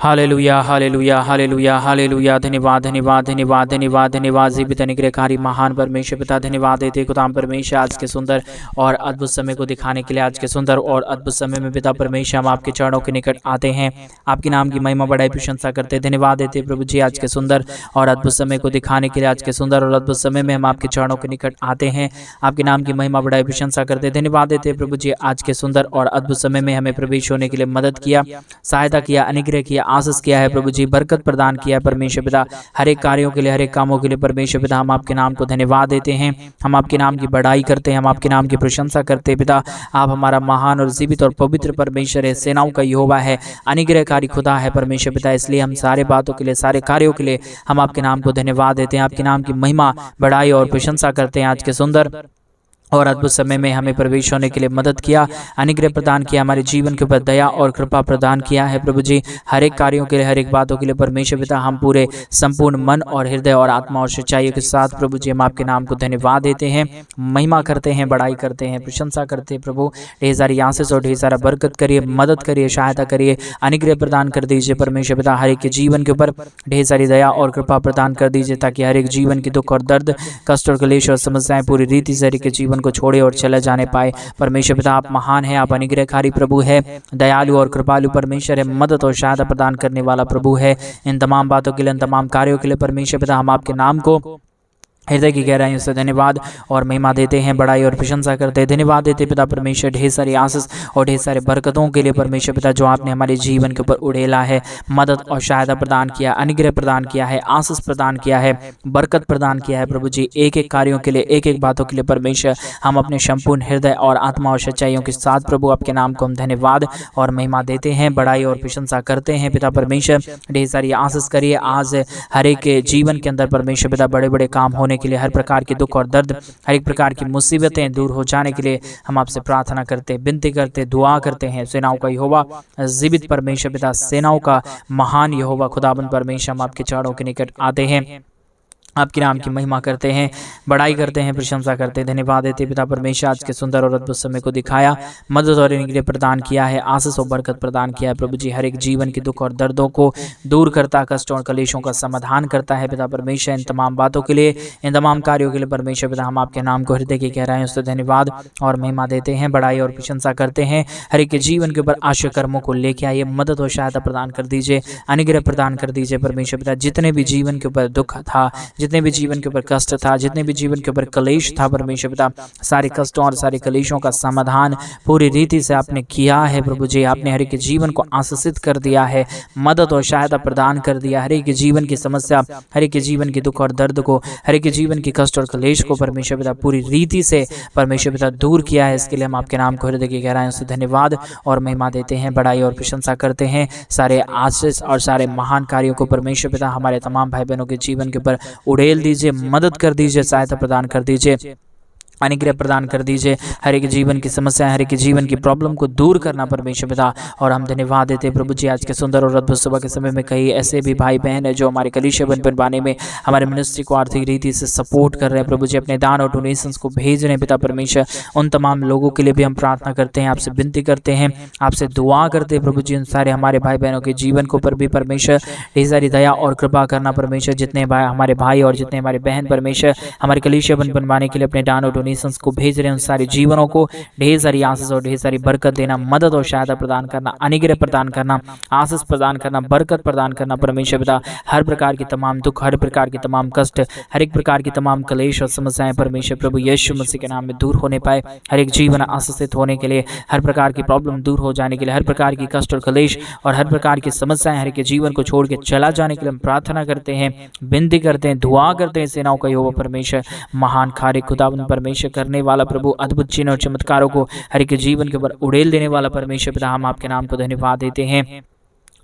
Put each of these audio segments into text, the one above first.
Hallelujah hallelujah hallelujah hallelujah. धन्यवाद धन्यवाद धन्यवाद धन्यवाद धन्यवाद। जीवित अनुग्रहकारी महान परमेश्वर पिता, धन्यवाद देते खुदाम परमेश्वर आज के सुंदर और अद्भुत समय को दिखाने के लिए। आज के सुंदर और अद्भुत समय में पिता परमेश्वर हम आपके चरणों के निकट आते हैं, आपके नाम की महिमा बढ़ाई प्रशंसा करते। धन्यवाद देते प्रभु जी आज के सुंदर और अद्भुत समय को दिखाने के लिए। आज के सुंदर और अद्भुत समय में हम आपके चरणों के निकट आते हैं, आपके नाम की महिमा बढ़ाई प्रशंसा करते। धन्यवाद देते प्रभु जी आज के सुंदर और अद्भुत समय में हमें प्रवेश होने के लिए मदद किया, सहायता किया, अनुग्रह किया, आशीष किया है प्रभु जी, बरकत प्रदान किया है परमेश्वर पिता। हर एक कार्यों के लिए, हर एक कामों के लिए परमेश्वर पिता हम आपके नाम को धन्यवाद देते हैं, हम आपके नाम की बढ़ाई करते हैं, हम आपके नाम की प्रशंसा करते हैं। पिता आप हमारा महान और जीवित और पवित्र परमेश्वर है, सेनाओं का यहोवा है, अनुग्रहकारी खुदा है परमेश्वर पिता। इसलिए हम सारे बातों के लिए, सारे कार्यों के लिए हम आपके नाम को धन्यवाद देते हैं, आपके नाम की महिमा बढ़ाई और प्रशंसा करते हैं। आज के सुंदर और अद्भुत समय में हमें प्रवेश होने के लिए मदद किया, अनुग्रह प्रदान किया, हमारे जीवन के ऊपर दया और कृपा प्रदान किया है प्रभु जी। हर एक कार्यों के लिए, हर एक बातों के लिए परमेश्वर पिता हम पूरे संपूर्ण मन और हृदय और आत्मा और सच्चाई के साथ प्रभु जी हम आपके नाम को धन्यवाद देते हैं, महिमा करते हैं, बड़ाई करते हैं, प्रशंसा करते हैं। प्रभु ढेर सारी आशीष और ढेर सारा बरकत करिए, मदद करिए, सहायता करिए, अनुग्रह प्रदान कर दीजिए परमेश्वर पिता। हर एक के जीवन के ऊपर ढेर सारी दया और कृपा प्रदान कर दीजिए, ताकि हर एक जीवन की दुख और दर्द, कष्ट और क्लेश और समस्याएं पूरी रीति से हर एक के जीवन को छोड़े और चले जाने पाए। परमेश्वर पिता आप महान है, आप अनुग्रहकारी प्रभु है, दयालु और कृपालु परमेश्वर है, मदद और सहायता प्रदान करने वाला प्रभु है। इन तमाम बातों के लिए, इन तमाम कार्यों के लिए परमेश्वर पिता हम आपके नाम को हृदय की गहराइयों से धन्यवाद और महिमा देते हैं, बड़ाई और प्रशंसा करते हैं। धन्यवाद देते पिता परमेश्वर ढेर सारी आशीष और ढेर सारे बरकतों के लिए परमेश्वर पिता, जो आपने हमारे जीवन के ऊपर उड़ेला है, मदद और सहायता प्रदान किया, अनुग्रह प्रदान किया है, आशीष प्रदान किया है, बरकत प्रदान किया है प्रभु जी। एक एक कार्यों के लिए, एक एक बातों के लिए परमेश्वर हम अपने संपूर्ण हृदय और आत्मा और सच्चाइयों के साथ प्रभु आपके नाम को हम धन्यवाद और महिमा देते हैं, बड़ाई और प्रशंसा करते हैं। पिता परमेश्वर ढेर सारी आशीष करिए आज हर एक के जीवन के अंदर परमेश्वर पिता, बड़े बड़े काम होने के लिए, हर प्रकार के दुख और दर्द, हर एक प्रकार की मुसीबतें दूर हो जाने के लिए हम आपसे प्रार्थना करते, विनती करते, दुआ करते हैं। सेनाओं का यहोवा, जीवित परमेश्वर पिता, सेनाओं का महान यहोवा खुदाबंद परमेश्वर हम आपके चरणों के निकट आते हैं, आपके नाम की महिमा करते हैं, बड़ाई करते हैं, प्रशंसा करते हैं। धन्यवाद देते पिता परमेश्वर आज के सुंदर और अद्भुत समय को दिखाया, मदद और अनुग्रह प्रदान किया है, आशीष और बरकत प्रदान किया है प्रभु जी। हर एक जीवन के दुख और दर्दों को दूर करता, कष्टों और कलेशों का समाधान करता है पिता परमेश्वर। इन तमाम बातों के लिए, इन तमाम कार्यों के लिए परमेश्वर पिता हम आपके नाम को हृदय की गहराइयों से धन्यवाद और महिमा देते हैं, बड़ाई और प्रशंसा करते हैं। हर एक के जीवन के ऊपर आशय कर्मों को लेके आइए, मदद और सहायता प्रदान कर दीजिए, अनुग्रह प्रदान कर दीजिए परमेश्वर पिता। जितने भी जीवन के ऊपर दुख था, जितने भी जीवन के ऊपर कष्ट था, जितने भी जीवन के ऊपर कलेश था परमेश्वर पिता, सारे कष्टों और सारे कलेशों का समाधान पूरी रीति से आपने किया है प्रभु जी। आपने हर एक के जीवन को आशीषित कर दिया है, मदद और सहायता प्रदान कर दिया। हर एक के जीवन की समस्या, हर एक के जीवन की दुख और दर्द को, हर एक के जीवन की कष्ट और कलेश को परमेश्वर पिता पूरी रीति से परमेश्वर पिता दूर किया है। इसके लिए हम आपके नाम को हृदय की गहराइयों से धन्यवाद और महिमा देते हैं, बड़ाई और प्रशंसा करते हैं। सारे आशीष और सारे महान कार्यों को परमेश्वर पिता हमारे तमाम भाई बहनों के जीवन के ऊपर उड़ेल दीजिए, मदद कर दीजिए, सहायता प्रदान कर दीजिए, अनुग्रह प्रदान कर दीजिए। हर एक जीवन की समस्या, हर एक जीवन की प्रॉब्लम को दूर करना परमेश्वर पिता। और हम धन्यवाद देते हैं प्रभु जी आज के सुंदर और अद्भुत सुबह के समय में कई ऐसे भी भाई बहन है जो हमारे कलीसिया बनवाने में, हमारे मिनिस्ट्री को आर्थिक रीति से सपोर्ट कर रहे हैं प्रभु जी, अपने दान और डोनेशंस को भेज रहे हैं पिता परमेश्वर। उन तमाम लोगों के लिए भी हम प्रार्थना करते हैं, आपसे विनती करते हैं, आपसे दुआ करते हैं प्रभु जी। उन सारे हमारे भाई बहनों के जीवन के ऊपर भी परमेश्वर ढेर सारी दया और कृपा करना परमेश्वर। जितने हमारे भाई और जितने हमारे बहन परमेश्वर हमारे कलीसिया बनवाने के लिए अपने दान और डोनेशंस को भेज रहे हैं, उन सारे जीवनों को ढेर सारी आशीष और ढेर सारी बरकत देना, मदद और सहायता प्रदान करना, अनुग्रह प्रदान करना, आशीष प्रदान करना, बरकत प्रदान करना परमेश्वर पिता। हर प्रकार की तमाम दुख, हर प्रकार की तमाम कष्ट, हर एक प्रकार की तमाम कलेश और समस्याएं परमेश्वर प्रभु यीशु मसीह के नाम में दूर होने पाए। हर एक जीवन आशीषित होने के लिए, हर प्रकार की प्रॉब्लम दूर हो जाने के लिए, हर प्रकार की कष्ट और कलेश और हर प्रकार की समस्याएं हर एक जीवन को छोड़ के चला जाने के लिए हम प्रार्थना करते हैं, विनती करते हैं, दुआ करते हैं। सेनाओं का यहोवा परमेश्वर महान कार्य खुदावंद परमेश्वर करने वाला प्रभु, अद्भुत चिन्ह और चमत्कारों को हर एक जीवन के ऊपर उड़ेल देने वाला परमेश्वर पिता, हम आपके नाम को धन्यवाद देते हैं,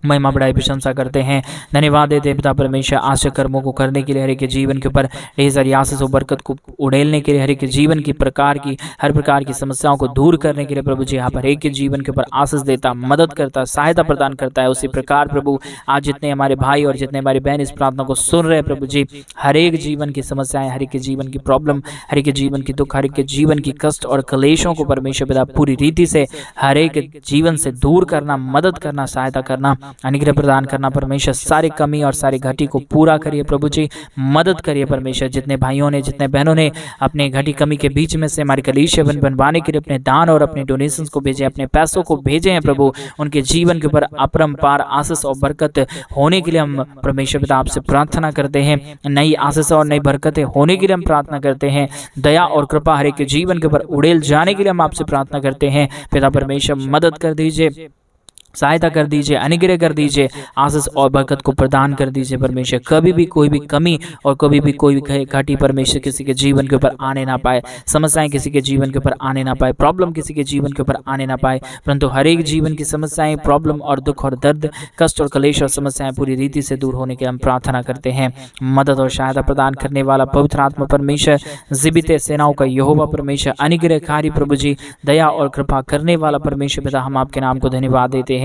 महिमा बढ़ाई प्रशंसा करते हैं। धन्यवाद देते हैं पिता परमेश्वर आशय कर्मों को करने के लिए, हर एक जीवन के ऊपर ढेर सारी आशीष और बरकत को उड़ेलने के लिए, हर एक जीवन की हर प्रकार की समस्याओं को दूर करने के लिए प्रभु जी आप हर एक के जीवन के ऊपर आशीष देता, मदद करता, सहायता प्रदान करता है। उसी प्रकार प्रभु आज जितने हमारे भाई और जितने हमारी बहन इस प्रार्थना को सुन रहे हैं प्रभु जी, हर एक जीवन की समस्याएं, हर एक जीवन की प्रॉब्लम, हर एक जीवन की दुख, हर एक जीवन की कष्ट और कलेशों को परमेश्वर पिता पूरी रीति से हर एक जीवन से दूर करना, मदद करना, सहायता करना, अनुग्रह प्रदान करना परमेश्वर, सारी कमी और सारी घटी को पूरा करिए प्रभु जी, मदद करिए परमेश्वर। जितने भाइयों ने, जितने बहनों ने अपने घटी कमी के बीच में से हमारी कलीसिया बनवाने के लिए अपने दान और अपने डोनेशंस को भेजे, अपने पैसों को भेजे हैं प्रभु, उनके जीवन के ऊपर अपरंपार आशीष और बरकत होने के लिए हम परमेश्वर पिता आपसे प्रार्थना करते हैं। नई आशीष और नई बरकतें होने के लिए हम प्रार्थना करते हैं। दया और कृपा हर एक के जीवन के ऊपर उड़ेल जाने के लिए हम आपसे प्रार्थना करते हैं। पिता परमेश्वर मदद कर दीजिए, सहायता कर दीजिए, अनुग्रह कर दीजिए, आशीष और बरकत को प्रदान कर दीजिए परमेश्वर। कभी भी कोई भी कमी और कभी भी कोई भी घाटी परमेश्वर किसी के जीवन के ऊपर आने ना पाए, समस्याएं किसी के जीवन के ऊपर आने ना पाए, प्रॉब्लम किसी के जीवन के ऊपर आने ना पाए, परंतु हर एक जीवन की समस्याएं, प्रॉब्लम और दुख और दर्द, कष्ट और क्लेश और समस्याएं पूरी रीति से दूर होने के हम प्रार्थना करते हैं। मदद और सहायता प्रदान करने वाला पवित्र आत्मा परमेश्वर, जीवित सेनाओं का यहोवा परमेश्वर, अनुग्रहकारी प्रभु जी, दया और कृपा करने वाला परमेश्वर पिता, हम आपके नाम को धन्यवाद देते हैं,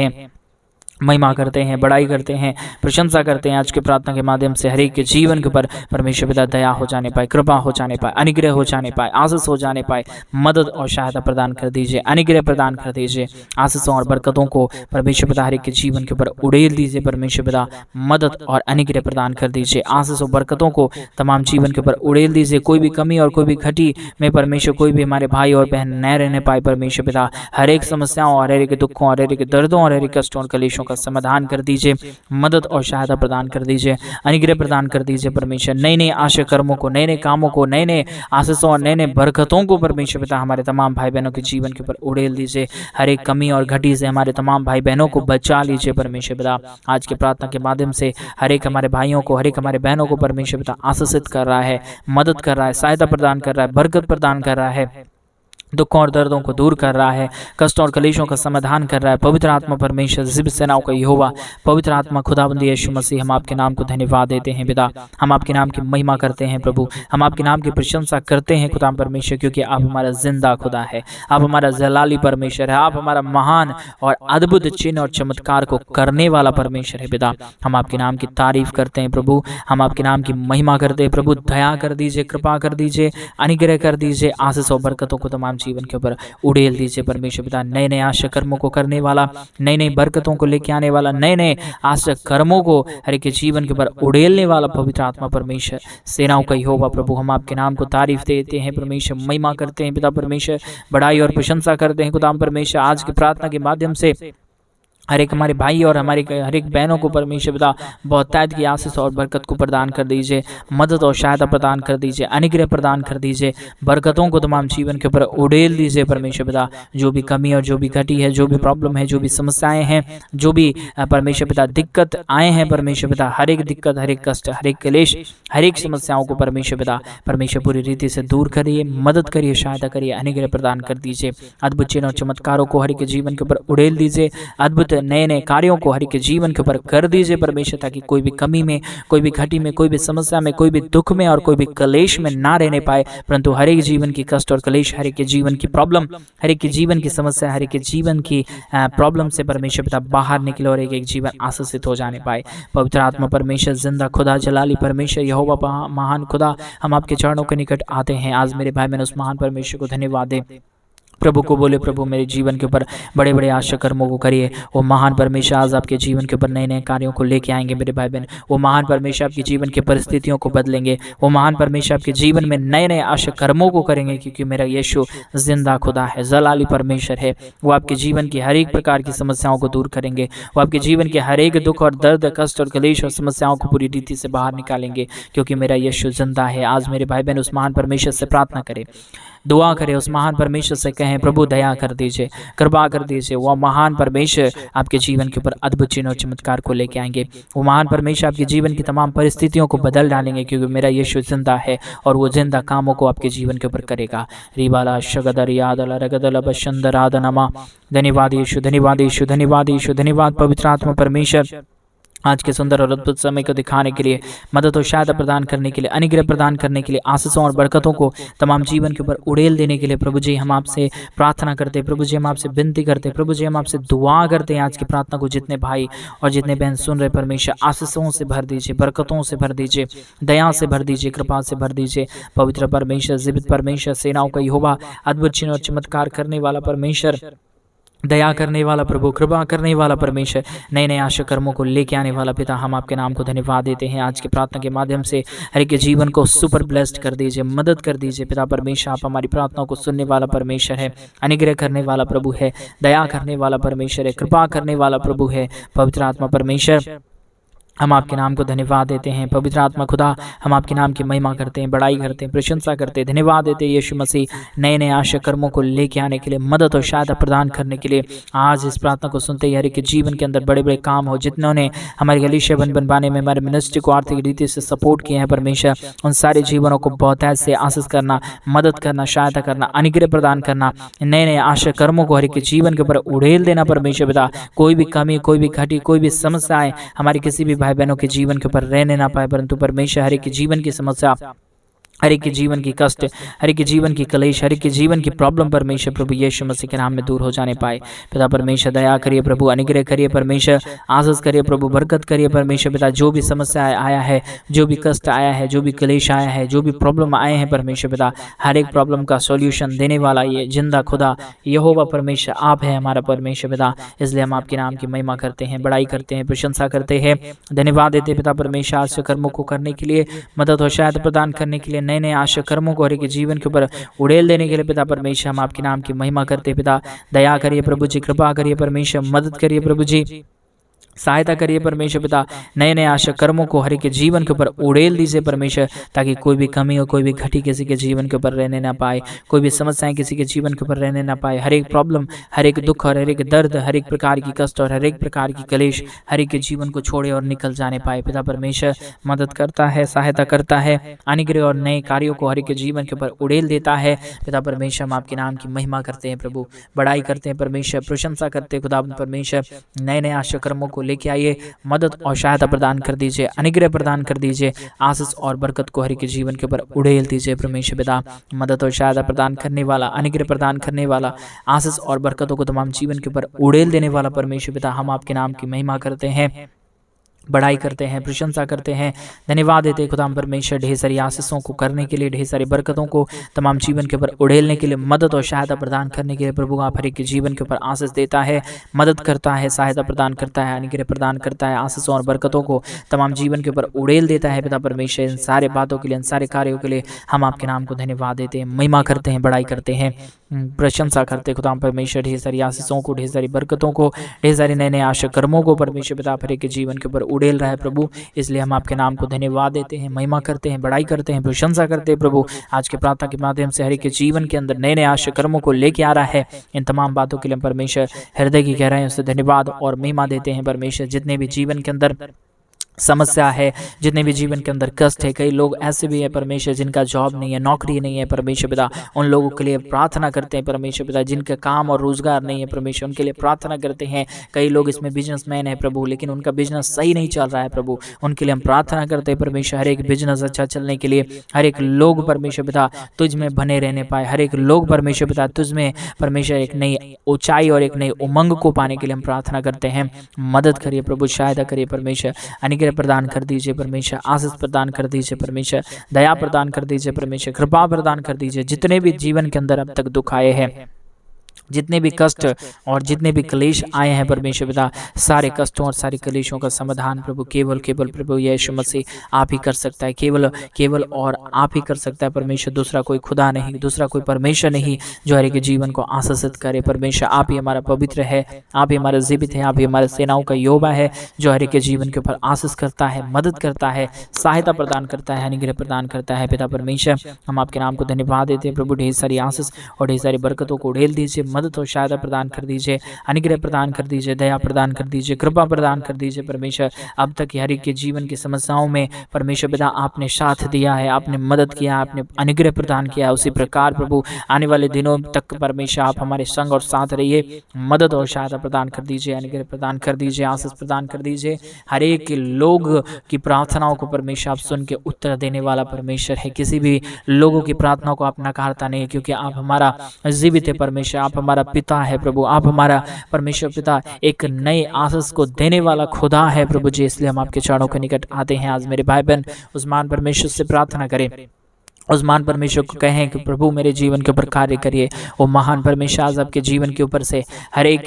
महिमा करते हैं, बड़ाई करते हैं, प्रशंसा करते हैं। आज के प्रार्थना के माध्यम से हर एक के जीवन के ऊपर परमेश्वर पिता दया हो जाने पाए, कृपा हो जाने पाए, अनुग्रह हो जाने पाए, आशीष हो जाने पाए, मदद और सहायता प्रदान कर दीजिए, अनुग्रह प्रदान कर दीजिए, आशीषों और बरकतों को परमेश्वर पिता हर एक के जीवन के ऊपर उड़ेल दीजिए परमेश्वर पिता, मदद और अनुग्रह प्रदान कर दीजिए, आशीष और बरकतों को तमाम जीवन के ऊपर उड़ेल दीजिए। कोई भी कमी और कोई भी घटी में परमेश्वर कोई भी हमारे भाई और बहन न रहने पाए परमेश्वर पिता, हर एक समस्याओं और हर एक दुखों और हर एक दर्दों और हर एक कष्टों और कलेशों का समाधान कर दीजिए, मदद और सहायता प्रदान कर दीजिए, अनुग्रह प्रदान कर दीजिए परमेश्वर। नए नए आशा कर्मों को, नए नए कामों को, नए नए आशीषों और नए नए बरकतों को परमेश्वर पिता हमारे तमाम भाई बहनों के जीवन के ऊपर उड़ेल दीजिए। हर एक कमी और घटी से हमारे तमाम भाई बहनों को बचा लीजिए परमेश्वर पिता। आज के प्रार्थना के माध्यम से हर एक हमारे भाइयों को, हर एक हमारे बहनों को परमेश्वर पिता आशीषित कर रहा है, मदद कर रहा है, सहायता प्रदान कर रहा है, बरकत प्रदान कर रहा है, दुखों और दर्दों को दूर कर रहा है, कष्ट और कलेशों का समाधान कर रहा है। पवित्र आत्मा परमेश्वर, जीवित सेनाओं का यहोवा, पवित्र आत्मा खुदाबंद यीशु मसीह, हम आपके नाम को धन्यवाद देते हैं पिता। हम आपके नाम की महिमा करते हैं प्रभु, हम आपके नाम की प्रशंसा करते हैं खुदा परमेश्वर, क्योंकि आप हमारा जिंदा खुदा है, आप हमारा जलाली परमेश्वर है, आप हमारा महान और अद्भुत चिन्ह और चमत्कार को करने वाला परमेश्वर है पिता। हम आपके नाम की तारीफ करते हैं प्रभु, हम आपके नाम की महिमा करते हैं प्रभु। दया कर दीजिए, कृपा कर दीजिए, अनुग्रह कर दीजिए, आशीष और बरकतों को तमाम जीवन के ऊपर उड़ेल दीजिए परमेश्वर पिता। नए नए आशा कर्मों को करने वाला, नई नई बरकतों को लेके आने वाला, नए नए आशा कर्मों को हर एक के जीवन के ऊपर उड़ेलने वाला पवित्र आत्मा परमेश्वर, सेनाओं का यहोवा प्रभु, हम आपके नाम को तारीफ देते हैं परमेश्वर, महिमा करते हैं पिता परमेश्वर, बड़ाई और प्रशंसा करते हैं खुदा परमेश्वर। आज की प्रार्थना के माध्यम से हर एक हमारे भाई और हमारे हर एक बहनों को परमेश्वर पिता बहुतायत की आशीष और बरकत को प्रदान कर दीजिए, मदद और सहायता प्रदान कर दीजिए, अनुग्रह प्रदान कर दीजिए, बरकतों को तमाम जीवन के ऊपर उड़ेल दीजिए परमेश्वर पिता। जो भी कमी और जो भी घटी है, जो भी प्रॉब्लम है, जो भी समस्याएं हैं, जो भी परमेश्वर पिता दिक्कत आए हैं परमेश्वर पिता, हर एक दिक्कत, हर एक कष्ट, हर एक क्लेश, हर एक समस्याओं को परमेश्वर पिता परमेश्वर पूरी रीति से दूर करिए, मदद करिए, सहायता करिए, अनुग्रह प्रदान कर दीजिए। अद्भुत चिन्ह और चमत्कारों को हर एक जीवन के ऊपर उड़ेल दीजिए, अद्भुत नए नए कार्यों को हर एक के जीवन के ऊपर कर दीजिए परमेश्वर, ताकि कोई भी कमी में, कोई भी घटी में, कोई भी समस्या में, कोई भी दुख में और कोई भी क्लेश में ना रहने पाए, परंतु हर एक जीवन की कष्ट और क्लेश, हर एक के जीवन की प्रॉब्लम, हर एक के जीवन की समस्या, हर एक के जीवन की प्रॉब्लम से परमेश्वर पिता बाहर निकले और एक एक जीवन आशीषित हो जाने पाए। पवित्र आत्मा परमेश्वर, जिंदा खुदा, जलाली परमेश्वर, यहोवा महान खुदा, हम आपके चरणों के निकट आते हैं। आज मेरे भाई बहन उस महान परमेश्वर को धन्यवाद दे। प्रभु को बोले, प्रभु मेरे जीवन के ऊपर बड़े बड़े आशा कर्मों को करिए। वो महान परमेश्वर आज आपके जीवन के ऊपर नए नए कार्यों को लेके आएंगे मेरे भाई बहन। वो महान परमेश्वर आपके जीवन के परिस्थितियों को बदलेंगे। वो महान परमेश्वर आपके जीवन में नए नए आशा कर्मों को करेंगे, क्योंकि मेरा यीशु जिंदा खुदा है, जलाली परमेश्वर है। वो आपके जीवन की हर एक प्रकार की समस्याओं को दूर करेंगे। वो आपके जीवन के हर एक दुख और दर्द, कष्ट और क्लेश और समस्याओं को पूरी रीति से बाहर निकालेंगे, क्योंकि मेरा यीशु जिंदा है। आज मेरे भाई बहन उस महान परमेश्वर से प्रार्थना करें, दुआ करें, उस महान परमेश्वर से कहें, प्रभु दया कर दीजिए, कृपा कर दीजिए। वह महान परमेश्वर आपके जीवन के ऊपर अद्भुत चिन्ह और चमत्कार को लेके आएंगे। वो महान परमेश्वर आपके जीवन की तमाम परिस्थितियों को बदल डालेंगे, क्योंकि मेरा यीशु जिंदा है और वो जिंदा कामों को आपके जीवन के ऊपर करेगा। रिबाला शगदर यादल रगदल बशंदरादनमा। धन्यवाद यीशु, धन्यवाद यीशु, धन्यवाद यीशु, धन्यवाद पवित्र आत्मा परमेश्वर, आज के सुंदर और अद्भुत समय को दिखाने के लिए, मदद और सहायता प्रदान करने के लिए, अनुग्रह प्रदान करने के लिए, आशीषों और बरकतों को तमाम जीवन के ऊपर उड़ेल देने के लिए प्रभु जी हम आपसे प्रार्थना करते हैं। प्रभु जी हम आपसे विनती करते हैं, प्रभु जी हम आपसे दुआ करते हैं। आज की प्रार्थना को जितने भाई और जितने बहन सुन रहे परमेश्वर, आशीषों से भर दीजिए, बरकतों से भर दीजिए, दया से भर दीजिए, कृपा से भर दीजिए। पवित्र परमेश्वर, जीवित परमेश्वर, सेनाओं का यहोवा, अद्भुत चिन्ह और चमत्कार करने वाला परमेश्वर, दया करने वाला प्रभु, कृपा करने वाला परमेश्वर, नए नए आशा कर्मों को लेके आने वाला पिता, हम आपके नाम को धन्यवाद देते हैं। आज की प्रार्थना के माध्यम से हर एक के जीवन को सुपर ब्लेस्ड कर दीजिए, मदद कर दीजिए पिता परमेश्वर। आप हमारी प्रार्थनाओं को सुनने वाला परमेश्वर है, अनुग्रह करने वाला प्रभु है, दया करने वाला परमेश्वर है, कृपा करने वाला प्रभु है। पवित्र आत्मा परमेश्वर, हम आपके नाम को धन्यवाद देते हैं। पवित्र आत्मा खुदा, हम आपके नाम की महिमा करते हैं, बड़ाई करते हैं, प्रशंसा करते हैं, धन्यवाद देते हैं यीशु मसीह, नए नए आशा कर्मों को लेके आने के लिए, मदद और सहायता प्रदान करने के लिए। आज इस प्रार्थना को सुनते ही हर एक के जीवन के अंदर बड़े बड़े काम हो, जिन्होंने हमारे गलीशिया बनवाने में हमारे मिनिस्ट्री को आर्थिक रीति से सपोर्ट किए हैं परमेश्वर, उन सारे जीवनों को बहुतायत से आशीष करना, मदद करना, सहायता करना, अनुग्रह प्रदान करना, नए नए आशा कर्मों को हर एक के जीवन के ऊपर उड़ेल देना परमेश्वर पिता। कोई भी कमी, कोई भी घटी, कोई भी समस्याएं हमारी किसी भी भाई बहनों के जीवन के ऊपर रहने ना पाए, परंतु परमेश्वर हर एक के जीवन की समस्या, हर एक के जीवन की कष्ट, हर एक के जीवन की कलेश, हर एक के जीवन की प्रॉब्लम परमेश्वर प्रभु यीशु मसीह के नाम में दूर हो जाने पाए। पिता परमेश्वर दया करिए प्रभु, अनुग्रह करिए परमेश्वर, आशीष करिए प्रभु, बरकत करिए परमेश्वर पिता। जो भी समस्या आया है, जो भी कष्ट आया है, जो भी कलेश आया है, जो भी प्रॉब्लम आए हैं परमेश्वर पिता, हर एक प्रॉब्लम का सॉल्यूशन देने वाला ये जिंदा खुदा यहोवा परमेश्वर आप है हमारा परमेश्वर पिता। इसलिए हम आपके नाम की महिमा करते हैं, बड़ाई करते हैं, प्रशंसा करते हैं, धन्यवाद देते हैं पिता परमेश्वर। आशा कर्मों को करने के लिए, मदद और सहायता प्रदान करने के लिए, नए नए आशा कर्मों को हर एक जीवन के ऊपर उड़ेल देने के लिए पिता परमेश्वर, हम आपके नाम की महिमा करते हैं पिता। दया करिए प्रभु जी, कृपा करिए परमेश्वर, मदद करिए प्रभु जी, सहायता करिए परमेश्वर पिता। नए नए आशा कर्मों को हर एक के जीवन के ऊपर उड़ेल दीजिए परमेश्वर, ताकि कोई भी कमी हो, कोई भी घटी किसी के जीवन के ऊपर रहने ना पाए, कोई भी समस्याएं किसी के जीवन के ऊपर रहने ना पाए। हर एक प्रॉब्लम, हर एक दुख और हर एक दर्द, हर एक प्रकार की कष्ट और हर एक प्रकार की कलेश हर एक के जीवन को छोड़े और निकल जाने पाए। पिता परमेश्वर मदद करता है, सहायता करता है, अनुग्रह और नए कार्यों को हर एक के जीवन के ऊपर उड़ेल देता है। पिता परमेश्वर हम आपके नाम की महिमा करते हैं प्रभु, बड़ाई करते हैं परमेश्वर, प्रशंसा करते हैं खुदा परमेश्वर। नए नए आशा कर्मों को लेके आइए, मदद और सहायता प्रदान कर दीजिए, अनुग्रह प्रदान कर दीजिए, आशीष और बरकत को हर एक के जीवन के ऊपर उड़ेल दीजिए परमेश्वर पिता। मदद और सहायता प्रदान करने वाला, अनुग्रह प्रदान करने वाला, आशीष और बरकतों को तमाम जीवन के ऊपर उड़ेल देने वाला परमेश्वर पिता, हम आपके नाम की महिमा करते हैं, बड़ाई करते हैं, प्रशंसा करते हैं, धन्यवाद देते हैं खुदा परमेश्वर। ढेर सारी आशीषों को करने के लिए, ढेर सारी बरकतों को तमाम जीवन के ऊपर उड़ेलने के लिए, मदद और सहायता प्रदान करने के लिए प्रभु आप हर एक के जीवन के ऊपर आशीष देता है, मदद करता है, सहायता प्रदान करता है, अनुग्रह प्रदान करता है, आशीषों और बरकतों को तमाम जीवन के ऊपर उड़ेल देता है पिता परमेश्वर। इन सारे बातों के लिए, इन सारे कार्यों के लिए हम आपके नाम को धन्यवाद देते हैं, महिमा करते हैं, बड़ाई करते हैं, प्रशंसा करते खुदा परमेश्वर। ढेर सारी आशीषों को, ढेर सारी बरकतों को, ढेर सारे नए नए आशा कर्मों को परमेश्वर पिता हर एक के जीवन के ऊपर उड़ेल रहा है प्रभु। इसलिए हम आपके नाम को धन्यवाद देते हैं, महिमा करते हैं, बड़ाई करते हैं, प्रशंसा करते हैं प्रभु। आज के प्रार्थना के माध्यम से हर एक के जीवन के अंदर नए नए आशा कर्मों को लेके आ रहा है। इन तमाम बातों के लिए परमेश्वर हृदय की गहराइयों से धन्यवाद और महिमा देते हैं परमेश्वर। जितने भी जीवन के अंदर समस्या है, जितने भी जीवन के अंदर कष्ट है, कई लोग ऐसे भी हैं परमेश्वर जिनका जॉब नहीं है, नौकरी नहीं है परमेश्वर पिता, उन लोगों के लिए प्रार्थना करते हैं परमेश्वर पिता। जिनका काम और रोजगार नहीं है परमेश्वर, उनके लिए प्रार्थना करते हैं। कई लोग इसमें बिजनेसमैन है प्रभु, लेकिन उनका बिजनेस सही नहीं चल रहा है प्रभु, उनके लिए हम प्रार्थना करते हैं परमेश्वर। हर एक बिजनेस अच्छा चलने के लिए, हर एक लोग परमेश्वर पिता तुझ में बने रहने पाए, हर एक लोग परमेश्वर पिता तुझ में परमेश्वर एक नई ऊंचाई और एक नई उमंग को पाने के लिए हम प्रार्थना करते हैं। मदद करिए प्रभु, सहायता करिए परमेश्वर, अनुग्रह प्रदान कर दीजिए परमेश्वर, आशीष प्रदान कर दीजिए परमेश्वर, दया प्रदान कर दीजिए परमेश्वर, कृपा प्रदान कर दीजिए। जितने भी जीवन के अंदर अब तक दुख आए हैं, जितने भी कष्ट और जितने भी क्लेश आए हैं परमेश्वर पिता, सारे कष्टों और सारे क्लेशों का समाधान प्रभु केवल प्रभु यीशु मसीह आप ही कर सकता है, केवल और आप ही कर सकता है परमेश्वर। दूसरा कोई खुदा नहीं, दूसरा कोई परमेश्वर नहीं जो हर एक के जीवन को आशीषित करे परमेश्वर। आप ही हमारा पवित्र है, आप ही हमारा जीवित है, आप ही हमारे सेनाओं का यहोवा है जो हर एक के जीवन के ऊपर आशीष करता है, मदद करता है, सहायता प्रदान करता है, अनुग्रह प्रदान करता है पिता परमेश्वर। हम आपके नाम को धन्यवाद देते हैं प्रभु। ढेर सारी आशीष और ढेर सारी बरकतों को उड़ेल दीजिए, मदद और सहायता प्रदान कर दीजिए, अनुग्रह प्रदान कर दीजिए, दया प्रदान कर दीजिए, कृपा प्रदान कर दीजिए परमेश्वर। अब तक हर एक के जीवन की समस्याओं में परमेश्वर पिता आपने साथ दिया है, आपने मदद किया, आपने अनुग्रह प्रदान किया। उसी प्रकार प्रभु आने वाले दिनों तक परमेश्वर आप हमारे संग और साथ रहिए, मदद और सहायता प्रदान कर दीजिए, अनुग्रह प्रदान कर दीजिए, आशीष प्रदान कर दीजिए। हर एक लोग की प्रार्थनाओं को परमेश्वर आप सुन के उत्तर देने वाला परमेश्वर है। किसी भी लोगों की प्रार्थनाओं को आप नकारता नहीं, क्योंकि आप हमारा जीवित है परमेश्वर, आप हमारा पिता है प्रभु, आप हमारा परमेश्वर पिता एक नए आशीष को देने वाला खुदा है प्रभु जी। इसलिए हम आपके चरणों के निकट आते हैं। आज मेरे भाई बहन उस्मान परमेश्वर से प्रार्थना करें, उस महान परमेश्वर को कहें कि प्रभु मेरे जीवन के ऊपर कार्य करिए। वो महान परमेश्वर आज आपके जीवन के ऊपर से हर एक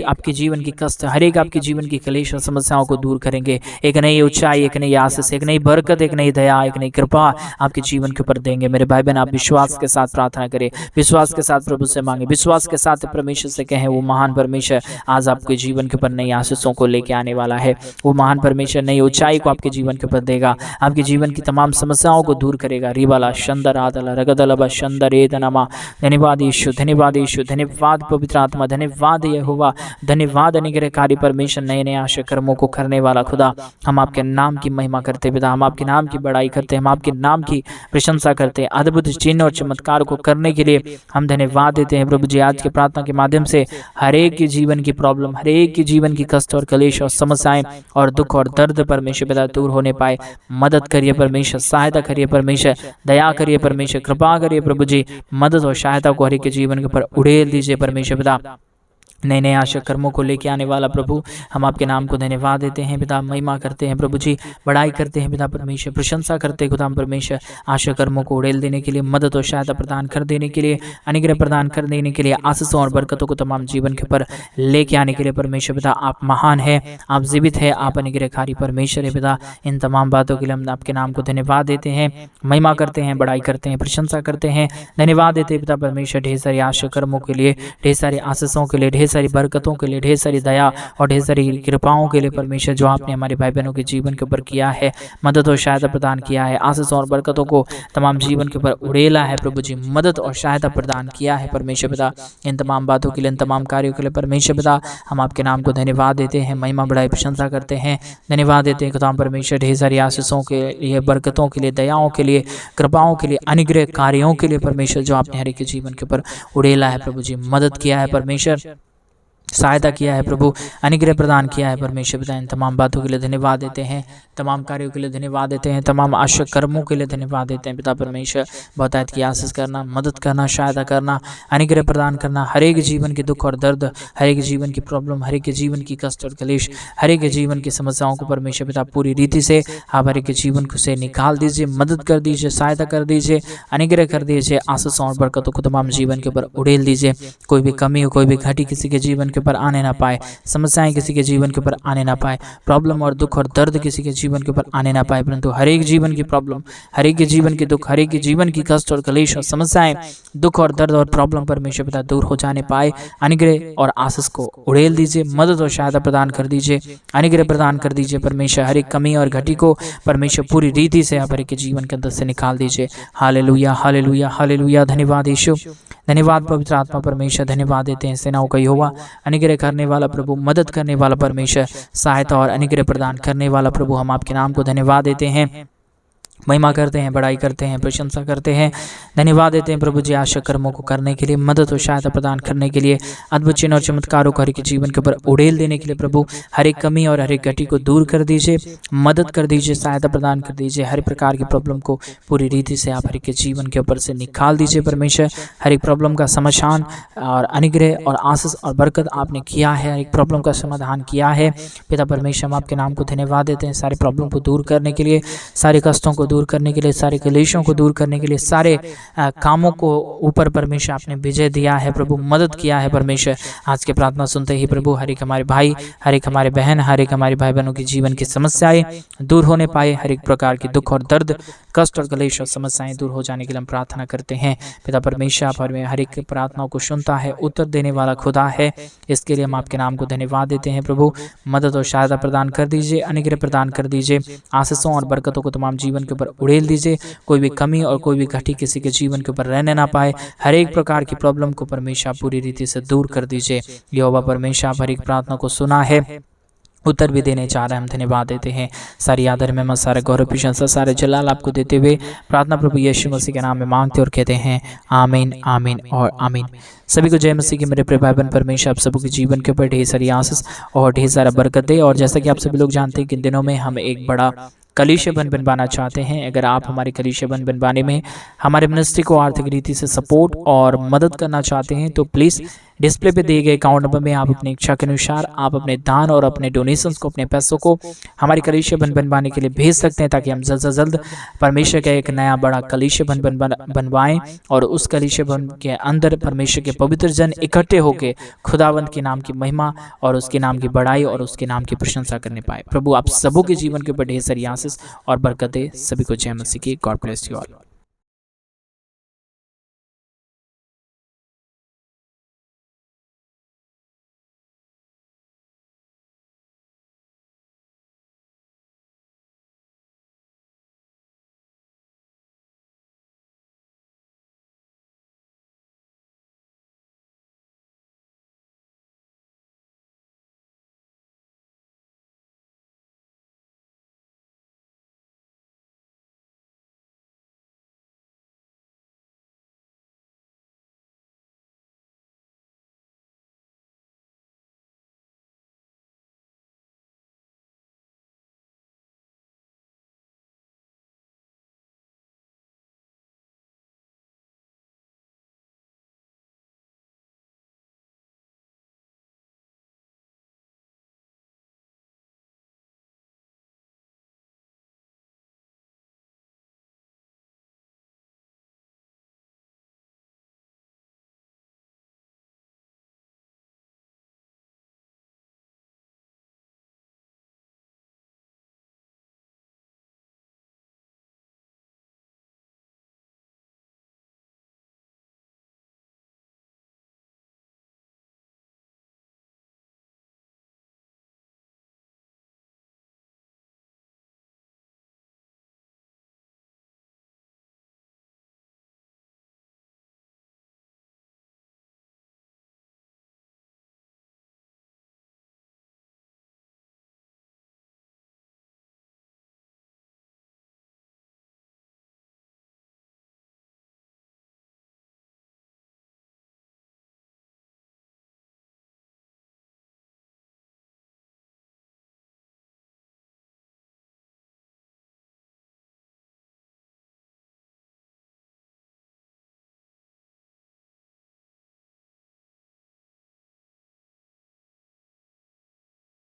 आपके जीवन की कष्ट, हर एक आपके जीवन की क्लेश और समस्याओं को दूर करेंगे। एक नई ऊंचाई, एक नई आशीष, एक नई बरकत, एक नई दया, एक नई कृपा आपके जीवन के ऊपर देंगे। मेरे भाई बहन, आप विश्वास के साथ प्रार्थना करें, विश्वास के साथ प्रभु से मांगे, विश्वास के साथ परमेश्वर से कहें वो महान परमेश्वर आज आपके जीवन के ऊपर नई आशीषों को लेके आने वाला है। वो महान परमेश्वर नई ऊंचाई को आपके जीवन के ऊपर देगा, आपके जीवन की तमाम समस्याओं को दूर करेगा। रिबाला शंदर आदला रगदलबा शंदर एदनमा। धन्यवाद यीशु, धन्यवाद यीशु, धन्यवाद पवित्र आत्मा, धन्यवाद यहोवा, धन्यवाद अनुग्रहकारी परमेश्वर, नए नए आशा कर्मों को करने वाला खुदा। हम आपके नाम की महिमा करते पिता, हम आपके नाम की बड़ाई करते, हम आपके नाम की प्रशंसा करते हैं। अद्भुत चिन्ह और चमत्कार को करने के लिए हम धन्यवाद देते हैं प्रभु जी। आज की प्रार्थना के माध्यम से हर एक के जीवन की प्रॉब्लम, हर एक के जीवन की कष्ट और क्लेश और समस्याएं और दुख और दर्द परमेश्वर पिता दूर होने पाए। मदद करिए परमेश्वर, सहायता करिए परमेश्वर, दया करिए परमेश्वर, कृपा करिए प्रभु जी। मदद और सहायता को हर एक के जीवन के ऊपर उड़ेल दीजिए परमेश्वर पिता। नए नए आशा कर्मों को लेके आने वाला प्रभु, हम आपके नाम को धन्यवाद देते हैं पिता, महिमा करते हैं प्रभु जी, बड़ाई करते हैं पिता परमेश्वर, प्रशंसा करते हैं खुदा परमेश्वर। आशा कर्मों को उड़ेल देने के लिए, मदद और सहायता प्रदान कर देने के लिए, अनुग्रह प्रदान कर देने के लिए, आशीषों और बरकतों को तमाम जीवन के ऊपर लेके आने के लिए परमेश्वर पिता आप महान है, आप जीवित है, आप अनुग्रहकारी परमेश्वर है पिता। इन तमाम बातों के लिए हम आपके नाम को धन्यवाद देते हैं, महिमा करते हैं, बड़ाई करते हैं, प्रशंसा करते हैं, धन्यवाद देते हैं पिता परमेश्वर। ढेर सारी आशा कर्मों के लिए, ढेर सारी आशीषों के लिए, ढेर सारी बरकतों के लिए, ढेर सारी दया और ढेर सारी कृपाओं के लिए परमेश्वर, जो आपने हमारे भाई बहनों के जीवन के ऊपर किया है, मदद और सहायता प्रदान किया है, आशीषों और बरकतों को तमाम जीवन के ऊपर उड़ेला है प्रभु जी, मदद और सहायता प्रदान किया है परमेश्वर पिता। इन तमाम बातों के लिए, इन तमाम कार्यों के लिए परमेश्वर पिता हम आपके नाम को धन्यवाद देते हैं, महिमा बड़ाई प्रशंसा करते हैं, धन्यवाद देते हैं खुदा परमेश्वर। ढेर सारी आशीषों के लिए, बरकतों के लिए, दयाओं के लिए, कृपाओं के लिए, अनुग्रह कार्यों के लिए परमेश्वर, जो आपने हर एक के जीवन के ऊपर उड़ेला है प्रभु जी, मदद किया है परमेश्वर, सहायता किया है प्रभु, अनुग्रह प्रदान किया है परमेश्वर पिता। इन तमाम बातों के लिए धन्यवाद देते हैं, तमाम कार्यों के लिए धन्यवाद देते हैं, तमाम आशा कर्मों के लिए धन्यवाद देते हैं पिता परमेश्वर। बहुतायत की आशीष करना, मदद करना, सहायता करना, अनुग्रह प्रदान करना, हर एक जीवन के दुख और दर्द, हर एक जीवन की प्रॉब्लम, हर एक जीवन की कष्ट और क्लेश, हर एक जीवन की समस्याओं को परमेश्वर पिता पूरी रीति से आप हर एक जीवन को से निकाल दीजिए, मदद कर दीजिए, सहायता कर दीजिए, अनुग्रह कर दीजिए, आशीषों और बरकतों को तमाम जीवन के ऊपर उड़ेल दीजिए। कोई भी कमी हो, कोई भी घटी किसी के जीवन के ऊपर आने ना पाए, समस्याएं किसी के जीवन के ऊपर आने ना पाए, प्रॉब्लम और दुख और दर्द किसी के जीवन के ऊपर आने ना पाए, परंतु हर एक जीवन की प्रॉब्लम, हर एक के जीवन की दुख, हर एक के जीवन की कष्ट और क्लेश और समस्याएं, दुख और दर्द और प्रॉब्लम परमेश्वर पिता दूर हो जाने पाए। अनुग्रह और आशीष को उड़ेल दीजिए, मदद और सहायता प्रदान कर दीजिए, अनुग्रह प्रदान कर दीजिए परमेश्वर। हर एक कमी और घटी को परमेश्वर पूरी रीति से आप हर एक के जीवन के अंदर से निकाल दीजिए। Hallelujah, hallelujah, hallelujah. धन्यवाद यीशु, धन्यवाद पवित्र आत्मा परमेश्वर, धन्यवाद देते हैं सेनाओं का यहोवा, अनुग्रह करने वाला प्रभु, मदद करने वाला परमेश्वर, सहायता और अनुग्रह प्रदान करने वाला प्रभु, हम आपके नाम को धन्यवाद देते हैं, महिमा करते हैं, बड़ाई करते हैं, प्रशंसा करते हैं, धन्यवाद देते हैं प्रभु जी आशा कर्मों को करने के लिए, मदद और सहायता प्रदान करने के लिए, अद्भुत चिन्ह और चमत्कारों को हर एक जीवन के ऊपर उड़ेल देने के लिए प्रभु, हर एक कमी और हर एक घटी को दूर कर दीजिए, मदद कर दीजिए, सहायता प्रदान कर दीजिए, हर प्रकार की प्रॉब्लम को पूरी रीति से आप हर एक जीवन के ऊपर से निकाल दीजिए परमेश्वर। हर एक प्रॉब्लम का समाधान और अनुग्रह और आशीष और बरकत आपने किया है, हर एक प्रॉब्लम का समाधान किया है पिता परमेश्वर। हम आपके नाम को धन्यवाद देते हैं सारे प्रॉब्लम को दूर करने के लिए, सारे कष्टों को दूर करने के लिए, सारे क्लेशों को दूर करने के लिए, सारे कामों को ऊपर परमेश्वर आपने विजय दिया है प्रभु, मदद किया है परमेश्वर। आज के प्रार्थना सुनते ही प्रभु हर एक हमारे भाई, हर एक हमारे बहन, हर एक हमारे भाई बहनों की जीवन की समस्याएं दूर होने पाए, हर एक प्रकार की दुख और दर्द, कष्ट और क्लेश और समस्याएं दूर हो जाने के लिए हम प्रार्थना करते हैं पिता परमेश्वर। आप हर एक प्रार्थनाओं को सुनता है, उत्तर देने वाला खुदा है, इसके लिए हम आपके नाम को धन्यवाद देते हैं प्रभु। मदद और सहायता प्रदान कर दीजिए, अनुग्रह प्रदान कर दीजिए, आशीषों और बरकतों को तमाम जीवन के ऊपर उड़ेल दीजिए। कोई भी कमी और कोई भी घटी किसी के जीवन के ऊपर रहने ना पाए, हर एक प्रकार की प्रॉब्लम को परमेश्वर पूरी रीति से दूर कर दीजिए। यहोवा परमेश्वर आप हर एक प्रार्थना को सुना है, उत्तर भी देने चाह रहे हैं, हम धन्यवाद देते हैं। सारी आदर में सारे गौरव प्रशंसा सारे जलाल आपको देते हुए प्रार्थना प्रभु यीशु मसीह के नाम में मांगते और कहते हैं आमीन, आमीन और आमीन। सभी को जय मसीह के मेरे प्रिय भाई बहन, परमेश्वर आप सबके जीवन के ऊपर ढेर सारी आशीष और ढेर सारा बरकत दे। और जैसा कि आप सभी लोग जानते हैं कि इन दिनों में हम एक बड़ा कलीसिया बनवाना चाहते हैं। अगर आप हमारे कलीसिया बनवाने में हमारे मिनिस्ट्री को आर्थिक रीति से सपोर्ट और मदद करना चाहते हैं तो प्लीज़ डिस्प्ले पे दिए गए अकाउंट नंबर में आप अपनी इच्छा के अनुसार आप अपने दान और अपने डोनेशंस को, अपने पैसों को हमारी कलीसिया भवन बनवाने के लिए भेज सकते हैं, ताकि हम जल्द से जल्द परमेश्वर का एक नया बड़ा कलीसिया भवन बनवाएं और उस कलीसिया भवन के अंदर परमेश्वर के पवित्र जन इकट्ठे होकर खुदावंत के नाम की महिमा और उसके नाम की बड़ाई और उसके नाम की प्रशंसा करने पाए। प्रभु आप सबों के जीवन के ऊपर ढेर सारी आशीष और बरकतें सभी को जय मसीह की। God bless you all.